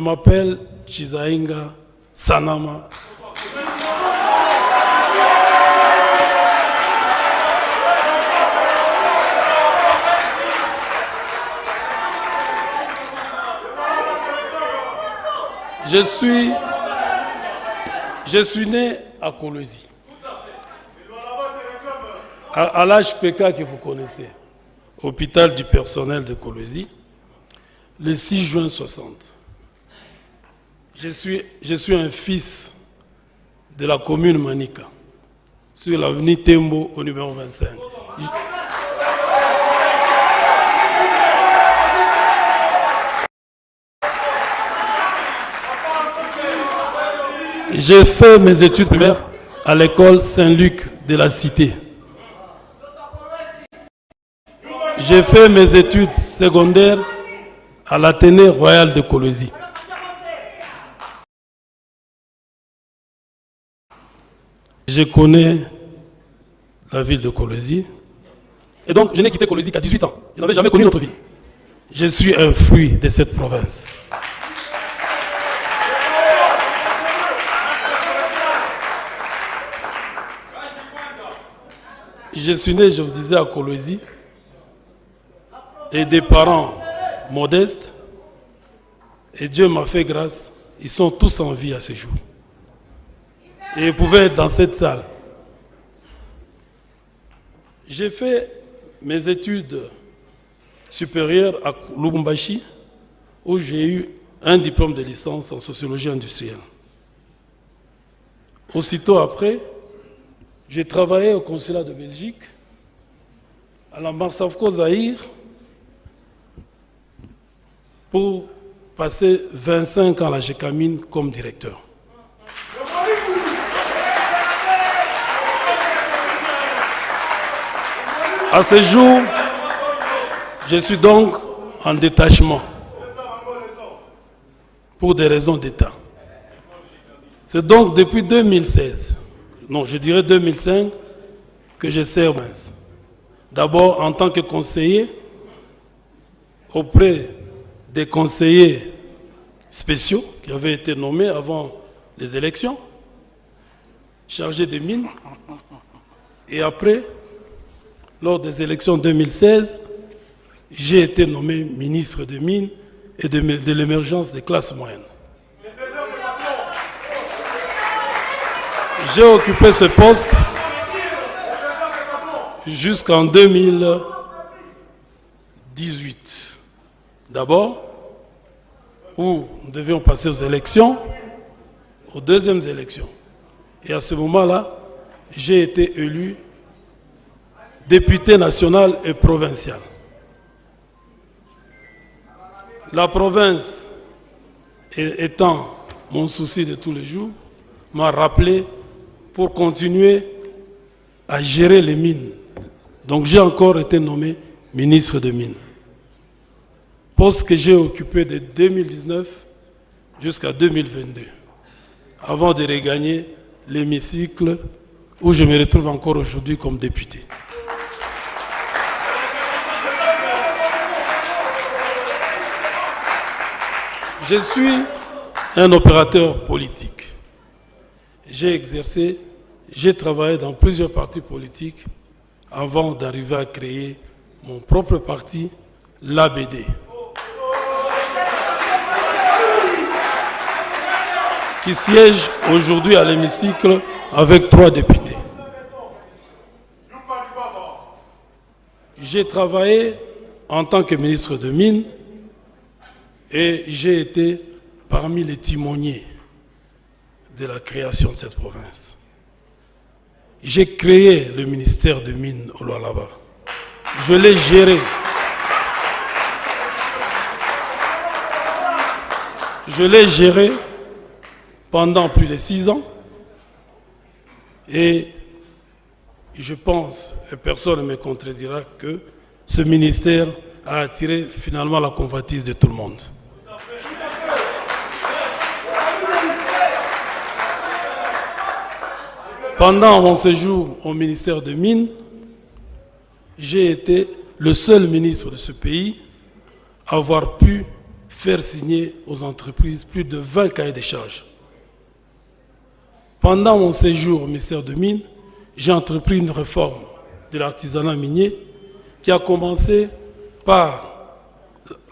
m'appelle Chizainga Sanama. Je suis né à Kolwezi, à l'HPK que vous connaissez, hôpital du personnel de Kolwezi, le 6 juin 60. Je suis un fils de la commune Manika, sur l'avenue Tembo au numéro 25. J'ai fait mes études primaires à l'école Saint-Luc de la Cité. J'ai fait mes études secondaires à l'Athénée Royal de Kolwezi. Je connais la ville de Kolwezi. Et donc, je n'ai quitté Kolwezi qu'à 18 ans. Je n'avais jamais connu notre ville. Je suis un fruit de cette province. Je suis né, je vous disais, à Kolwezi, et des parents modestes. Et Dieu m'a fait grâce. Ils sont tous en vie à ce jour. Et ils pouvaient être dans cette salle. J'ai fait mes études supérieures à Lubumbashi, où j'ai eu un diplôme de licence en sociologie industrielle. Aussitôt après, j'ai travaillé au consulat de Belgique, à la Marsavco Zaïre, pour passer 25 ans à la GECAMINE comme directeur. À ce jour, je suis donc en détachement pour des raisons d'État. C'est donc depuis 2016, non, je dirais 2005, que je sers Mince. D'abord en tant que conseiller auprès des conseillers spéciaux qui avaient été nommés avant les élections, chargés des mines. Et après, lors des élections 2016, j'ai été nommé ministre des Mines et de l'émergence des classes moyennes. J'ai occupé ce poste jusqu'en 2018. D'abord, où nous devions passer aux élections, aux deuxièmes élections. Et à ce moment-là, j'ai été élu député national et provincial. La province, étant mon souci de tous les jours, m'a rappelé pour continuer à gérer les mines. Donc j'ai encore été nommé ministre des Mines. Poste que j'ai occupé de 2019 jusqu'à 2022, avant de regagner l'hémicycle où je me retrouve encore aujourd'hui comme député. Je suis un opérateur politique. J'ai travaillé dans plusieurs partis politiques avant d'arriver à créer mon propre parti, l'ABD, qui siège aujourd'hui à l'hémicycle avec 3 députés. J'ai travaillé en tant que ministre de Mines et j'ai été parmi les timoniers de la création de cette province. J'ai créé le ministère des Mines au Lualaba. Je l'ai géré. Je l'ai géré pendant plus de 6 ans et je pense, et personne ne me contredira, que ce ministère a attiré finalement la convoitise de tout le monde. Pendant mon séjour au ministère des Mines, j'ai été le seul ministre de ce pays à avoir pu faire signer aux entreprises plus de 20 cahiers de charges. Pendant mon séjour au ministère des Mines, j'ai entrepris une réforme de l'artisanat minier qui a commencé par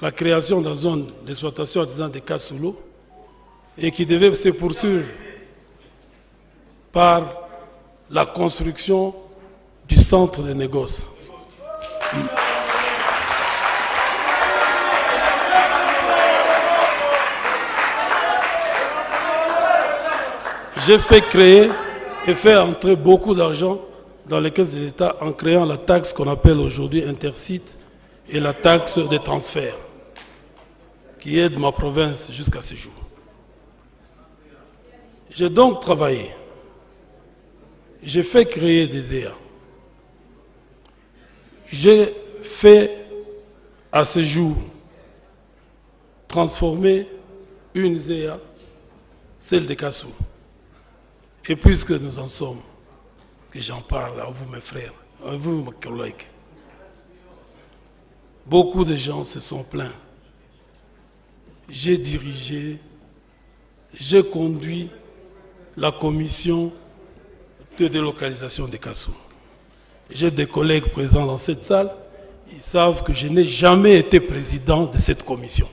la création de la zone d'exploitation artisanale de Kasulu et qui devait se poursuivre par la construction du centre de négoce. J'ai fait créer et fait entrer beaucoup d'argent dans les caisses de l'État en créant la taxe qu'on appelle aujourd'hui Intercite et la taxe de transfert qui aide ma province jusqu'à ce jour. J'ai donc travaillé. J'ai fait créer des EA. J'ai fait à ce jour transformer une ZEA, celle de Kassou. Et puisque nous en sommes, que j'en parle à vous mes frères, à vous mes collègues, beaucoup de gens se sont plaints. J'ai dirigé, j'ai conduit la commission de délocalisation de Kassou. J'ai des collègues présents dans cette salle, ils savent que je n'ai jamais été président de cette commission.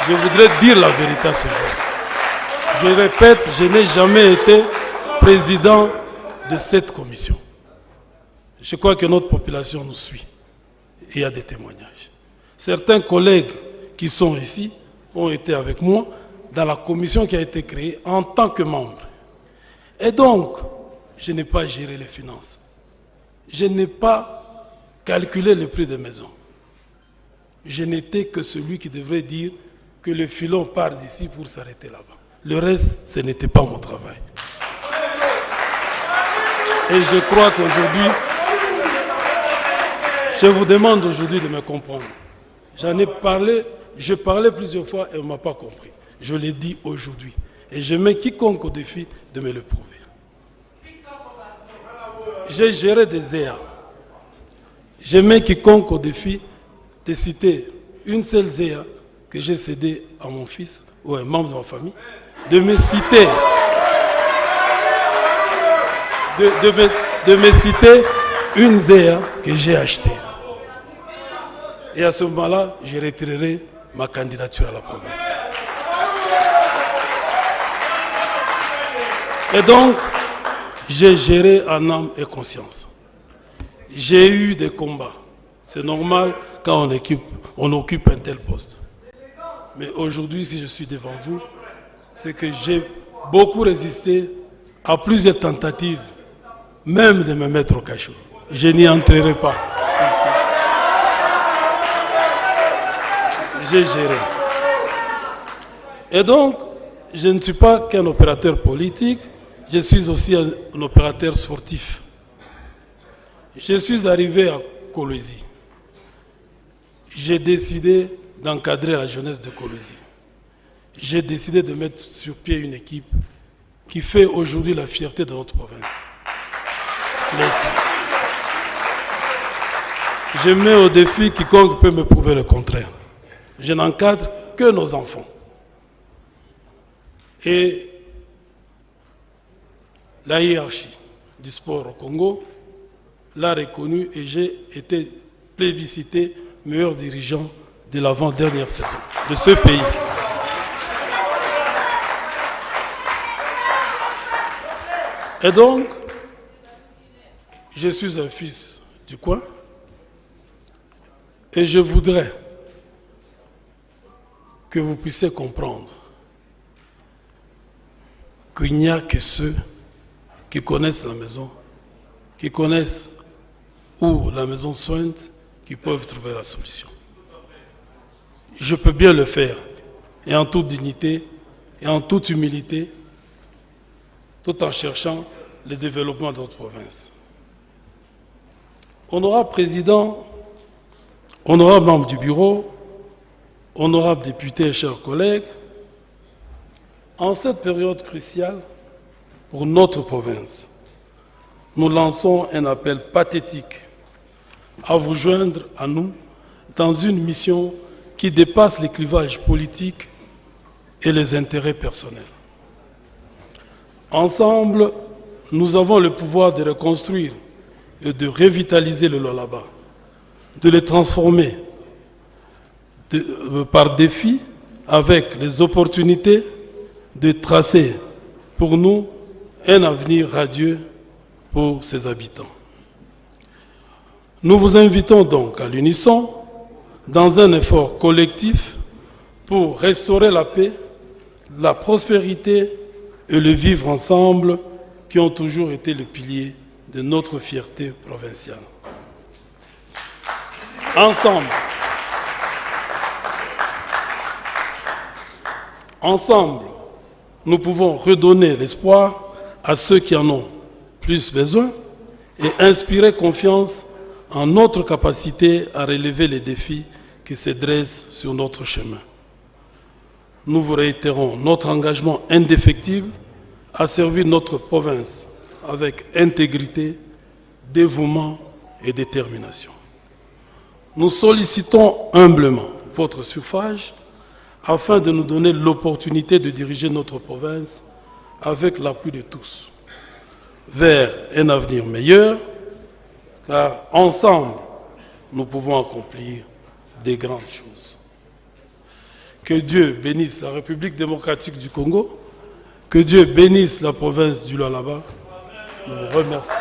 Je voudrais dire la vérité à ce jour. Je répète, je n'ai jamais été président de cette commission. Je crois que notre population nous suit. Et il y a des témoignages. Certains collègues qui sont ici ont été avec moi dans la commission qui a été créée en tant que membre. Et donc, je n'ai pas géré les finances. Je n'ai pas calculé le prix des maisons. Je n'étais que celui qui devrait dire que le filon part d'ici pour s'arrêter là-bas. Le reste, ce n'était pas mon travail. Et je crois qu'aujourd'hui, je vous demande aujourd'hui de me comprendre. J'en ai parlé, je parlais plusieurs fois et on ne m'a pas compris. Je l'ai dit aujourd'hui. Et je mets quiconque au défi de me le prouver. J'ai géré des EA. Je mets quiconque au défi de citer une seule ZEA que j'ai cédée à mon fils ou à un membre de ma famille, de me citer, de me citer une ZEA que j'ai achetée. Et à ce moment-là, je retirerai ma candidature à la province. Et donc, j'ai géré en âme et conscience. J'ai eu des combats. C'est normal quand on occupe un tel poste. Mais aujourd'hui, si je suis devant vous, c'est que j'ai beaucoup résisté à plusieurs tentatives, même de me mettre au cachot. Je n'y entrerai pas. J'ai géré. Et donc, je ne suis pas qu'un opérateur politique, je suis aussi un opérateur sportif. Je suis arrivé à Kolwezi. J'ai décidé d'encadrer la jeunesse de Kolwezi. J'ai décidé de mettre sur pied une équipe qui fait aujourd'hui la fierté de notre province. Merci. Je mets au défi quiconque peut me prouver le contraire. Je n'encadre que nos enfants. Et la hiérarchie du sport au Congo l'a reconnu et j'ai été plébiscité meilleur dirigeant de l'avant-dernière saison de ce pays. Et donc, je suis un fils du coin et je voudrais que vous puissiez comprendre qu'il n'y a que ceux qui connaissent la maison, qui connaissent où la maison sointe, qui peuvent trouver la solution. Je peux bien le faire, et en toute dignité, et en toute humilité, tout en cherchant le développement de notre province. Honorable président, honorable membre du bureau, honorable député et chers collègues, en cette période cruciale pour notre province, nous lançons un appel pathétique à vous joindre à nous dans une mission qui dépasse les clivages politiques et les intérêts personnels. Ensemble, nous avons le pouvoir de reconstruire et de revitaliser le Lualaba, de le transformer par défi avec les opportunités de tracer pour nous un avenir radieux pour ses habitants. Nous vous invitons donc à l'unisson dans un effort collectif pour restaurer la paix, la prospérité et le vivre ensemble qui ont toujours été le pilier de notre fierté provinciale. Ensemble, nous pouvons redonner l'espoir à ceux qui en ont plus besoin et inspirer confiance en notre capacité à relever les défis qui se dressent sur notre chemin. Nous vous réitérons notre engagement indéfectible à servir notre province avec intégrité, dévouement et détermination. Nous sollicitons humblement votre suffrage afin de nous donner l'opportunité de diriger notre province avec l'appui de tous vers un avenir meilleur, car ensemble, nous pouvons accomplir des grandes choses. Que Dieu bénisse la République démocratique du Congo, que Dieu bénisse la province du Lualaba. Je vous remercie.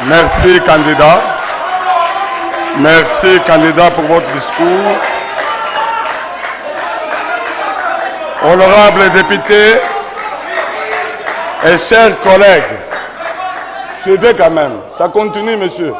Merci, candidat. Merci, candidat, pour votre discours. Honorables députés et chers collègues, suivez quand même. Ça continue, monsieur.